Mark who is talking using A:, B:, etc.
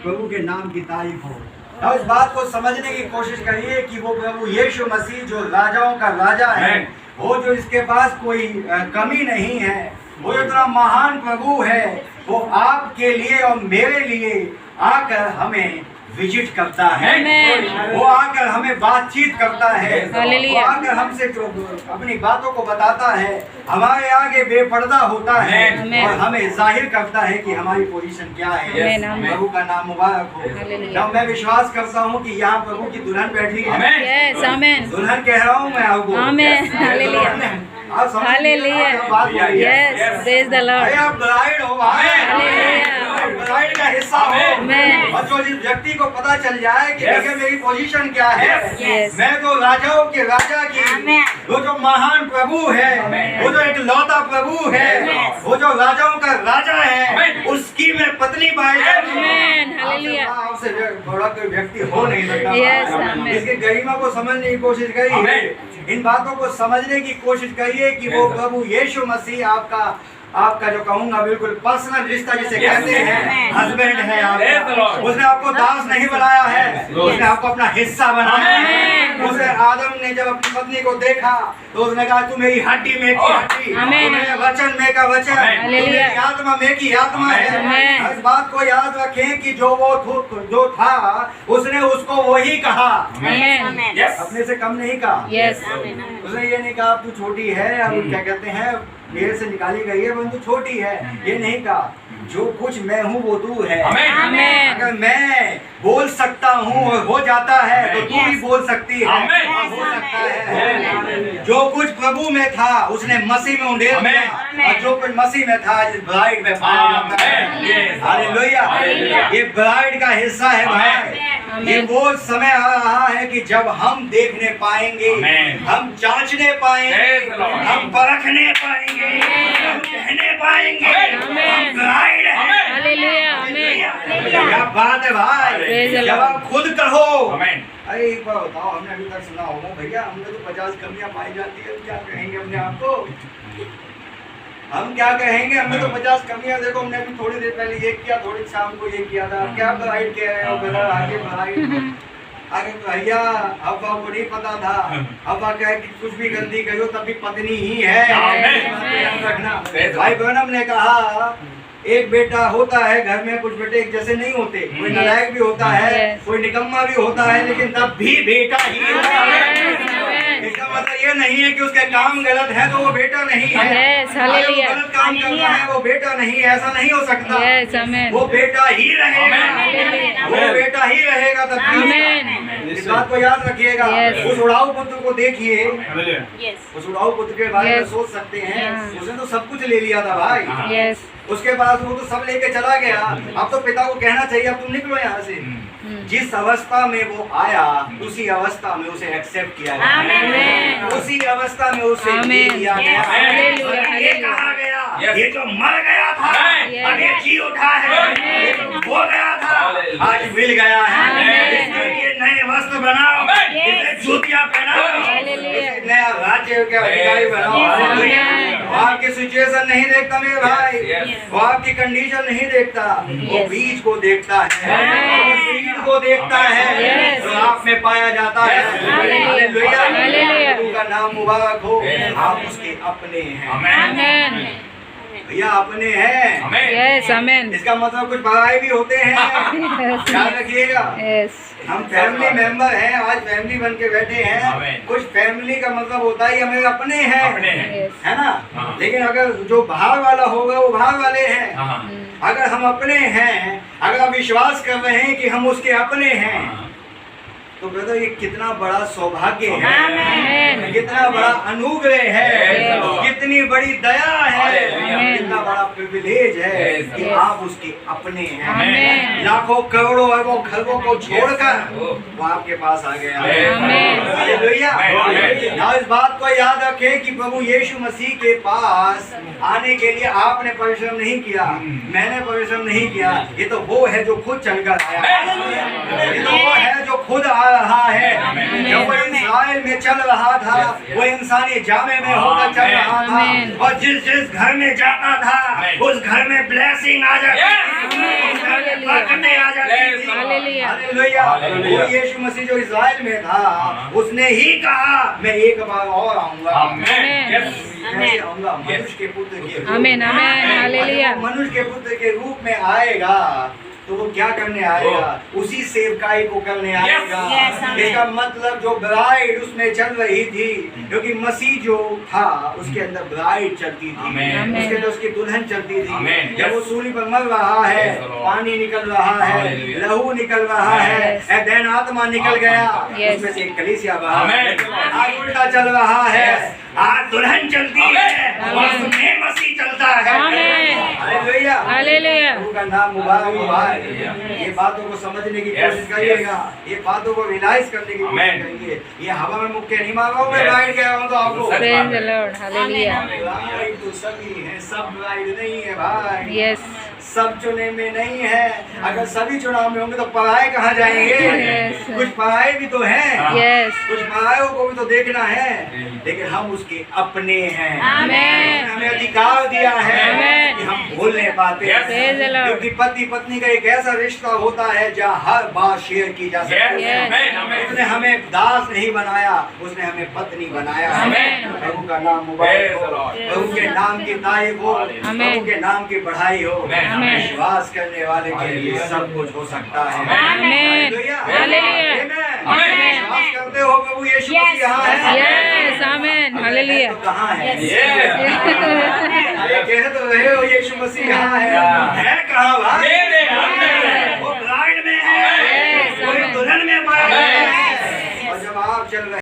A: प्रभु के नाम की तारीफ हो। और इस बात को समझने की कोशिश करिए कि वो प्रभु यीशु मसीह जो राजाओं का राजा है, वो जो इसके पास कोई कमी नहीं है, वो इतना महान प्रभु है, वो आपके लिए और मेरे लिए आकर हमें विजिट करता है, वो आकर हमें बातचीत करता है, वो आकर हमसे अपनी बातों को बताता है, हमारे आगे बेपर्दा होता है और हमें जाहिर करता है कि हमारी पोजीशन क्या है। प्रभु का नाम मुबारक हो। जब मैं विश्वास करता हूँ कि यहाँ प्रभु की दुल्हन बैठी है, दुल्हन कह रहा हूँ मैं आपको, आप ब्राइड हो, ब्राइड का हिस्सा हो। और जो जिस व्यक्ति को पता चल जाए कि देखिए मेरी पोजीशन क्या है, मैं तो राजाओं के राजा की, वो जो महान प्रभु है, वो जो एक लौता प्रभु है, वो जो राजाओं का राजा है, उसकी मैं पत्नी पाई आपसे बड़ा कोई व्यक्ति हो नहीं सकता। इसकी गरिमा को समझने की कोशिश करिए, इन बातों को समझने की कोशिश करिए कि वो प्रभु यीशु मसीह आपका जो कहूँगा बिल्कुल पर्सनल रिश्ता जिसे कहते हैं, हस्बैंड है आपका। उसने आपको दास नहीं बनाया है, उसने आपको अपना हिस्सा बनाया है। उसने आदम ने जब अपनी पत्नी को देखा तो उसने कहा तू मेरी हड्डी में की हड्डी, मेरे वचन में का वचन, मेरी आत्मा में की आत्मा है। इस बात को याद रखें कि जो था उसने उसको वही कहा, अपने से कम नहीं कहा। उसने ये नहीं कहा तू छोटी है, अब क्या कहते हैं मेरे से निकाली गई है परंतु छोटी है, ये नहीं कहा। जो कुछ मैं हूँ वो तू है। अगर मैं बोल सकता हूँ और हो जाता है तो तू भी बोल सकती है, हो सकता है। जो कुछ प्रभु में था उसने मसीह में उंडेल दिया, और जो कुछ मसीह में था इस ब्राइड में हालेलुया। ये ब्राइड का हिस्सा है भाई। ये वो समय आ रहा है कि जब हम देखने पाएंगे, हम जांचने पाएंगे, हम परखने पाएंगे, हम कहने पाएंगे हम ब्राइड हैं। क्या बात है भाई, जब आप खुद कहो। अरे एक बार बताओ, हमने अभी तक सुना होगा भैया हमने तो 50 कमियां पाई जाती है, क्या कहेंगे अपने आप को, हम क्या कहेंगे, हमने तो 50 कमियां, देखो हमने अभी थोड़ी देर पहले ये किया, थोड़ी शाम को ये किया था, क्या ब्राइड कह रहे हो ब्रदर, आगे ब्राइड आगे भैया अब्बा को नहीं पता था, अब्बा कहे कि कुछ भी गलती करो तब भी पत्नी ही है। रखना भाई ब्रनम ने कहा एक बेटा होता है घर में, कुछ बेटे एक जैसे नहीं होते, कोई नालायक भी होता है, कोई निकम्मा भी होता है, लेकिन तब भी बेटा ही होता है। इसका मतलब ये नहीं है कि उसके काम गलत है तो वो बेटा नहीं है, अगर वो गलत काम कर रहा है वो बेटा नहीं है, ऐसा नहीं हो सकता। वो बेटा ही रहेगा, वो बेटा ही रहेगा तब भी। इस बात को याद रखिएगा। उस उड़ाऊ पुत्र को देखिए, उस उड़ाऊ पुत्र के बारे में सोच सकते हैं, उसने तो सब कुछ ले लिया था भाई, उसके पास वो तो सब लेके चला गया। अब तो पिता को कहना चाहिए अब तुम निकलो यहाँ से। जिस अवस्था में वो आया उसी अवस्था में उसे एक्सेप्ट किया गया, उसी अवस्था में उसे ले लिया गया। ये कहा गया ये जो मर गया था अब ये जी उठा है, ये जो खो गया था आज मिल गया है। इसके नए वस्त्र बनाओ, इसे जूतियां पहनाओ, नया राज्य के अधिकारी बनाओ। वो आपकी सिचुएशन नहीं देखता मेरे भाई, वो आपकी कंडीशन नहीं देखता, वो बीज को देखता है, वो सीड को देखता है जो आप में पाया जाता है। हालेलुया, प्रभु का नाम मुबारक हो। आप उसके अपने हैं भैया, अपने हैं। इसका मतलब कुछ पराये भी होते हैं, ध्यान रखिएगा। हम फैमिली मेंबर हैं, आज फैमिली बन के बैठे हैं। कुछ फैमिली का मतलब होता है हमें अपने हैं, है ना। लेकिन अगर जो बाहर वाला होगा वो बाहर वाले हैं। अगर हम अपने हैं, अगर आप विश्वास कर रहे हैं कि हम उसके अपने हैं, तो ब्रदर ये कितना बड़ा सौभाग्य है, कितना बड़ा अनुग्रह है, कितनी बड़ी दया है, कितना बड़ा प्रिविलेज है कि आप उसके अपने हैं। लाखों करोड़ों अरबों खरबों को छोड़कर वो आपके पास आ गया। हालेलुया। इस बात को याद रखें कि प्रभु यीशु मसीह के पास आने के लिए आपने परिश्रम नहीं किया, मैंने परिश्रम नहीं किया, ये तो वो है जो खुद चलकर आया, ये तो वो है जो खुद आ रहा है। जब वो इस्राएल में चल रहा था, वो इंसानी जामे में होकर चल रहा था, और जिस जिस घर में जाता था उस घर में ब्लेसिंग आ जाती, हालेलुया। वो यीशु मसीह जो इस्राएल में था, उसने ही कहा मैं एक बार और आऊंगा। कैसे आऊंगा? मनुष्य के पुत्र के रूप में।
B: हालेलुया।
A: मनुष्य के पुत्र के रूप में आएगा तो वो क्या करने आएगा? उसी सेवकाई को करने आएगा। इसका मतलब जो ब्राइड उसमें चल रही थी, क्योंकि मसीह जो था उसके अंदर ब्राइड चलती थी, उसके अंदर उसकी दुल्हन चलती थी। जब वो सूली पर मर रहा है, पानी निकल रहा है, लहू निकल रहा है, दैन आत्मा निकल गया, उसमें से एक कलीसिया बाहर। आज उल्टा चल रहा है, आज दुल्हन चलती है और उसमें मसीह चलता है। हालेलुया।
B: हालेलुया।
A: प्रभु का नाम मुबारक हो भाई। ये बातों को समझने की कोशिश करिएगा, ये बातों को रियलाइज करने की कोशिश करिए। ये हवा में मुक्के नहीं मार रहा हूँ मैं, ब्राइड कह रहा हूँ तो आपको।
B: Praise the Lord. Hallelujah.
A: Bride तो सभी है, सब ब्राइड नहीं है भाई।
B: यस।
A: सब चुने में नहीं है। अगर सभी चुनाव में होंगे तो पराए कहाँ जाएंगे? कुछ पराए भी तो हैं।
B: यस।
A: कुछ परायों को भी तो देखना है, लेकिन हम उसके अपने हैं। हमें अधिकार दिया है कि हम बोल नहीं पाते, क्योंकि पति पत्नी का एक ऐसा रिश्ता होता है जहाँ हर बात शेयर की जा सकती है। उसने हमें दास नहीं बनाया, उसने हमें पत्नी बनाया। प्रभु का नाम मुबारक हो, प्रभु के नाम की तारीफ हो, प्रभु के नाम की बढ़ाई हो। विश्वास करने वाले के लिए सब कुछ हो सकता है। हालेलुया। विश्वास करते हो प्रभु यीशु मसीह यहाँ है?
B: यस। आमीन। हालेलुया।
A: तो कहाँ है? कह तो रहे हो यीशु मसीह यहाँ है कहाँ भाई? वो ब्राइड में है, वो दुल्हन में है। और जब आप चल रहे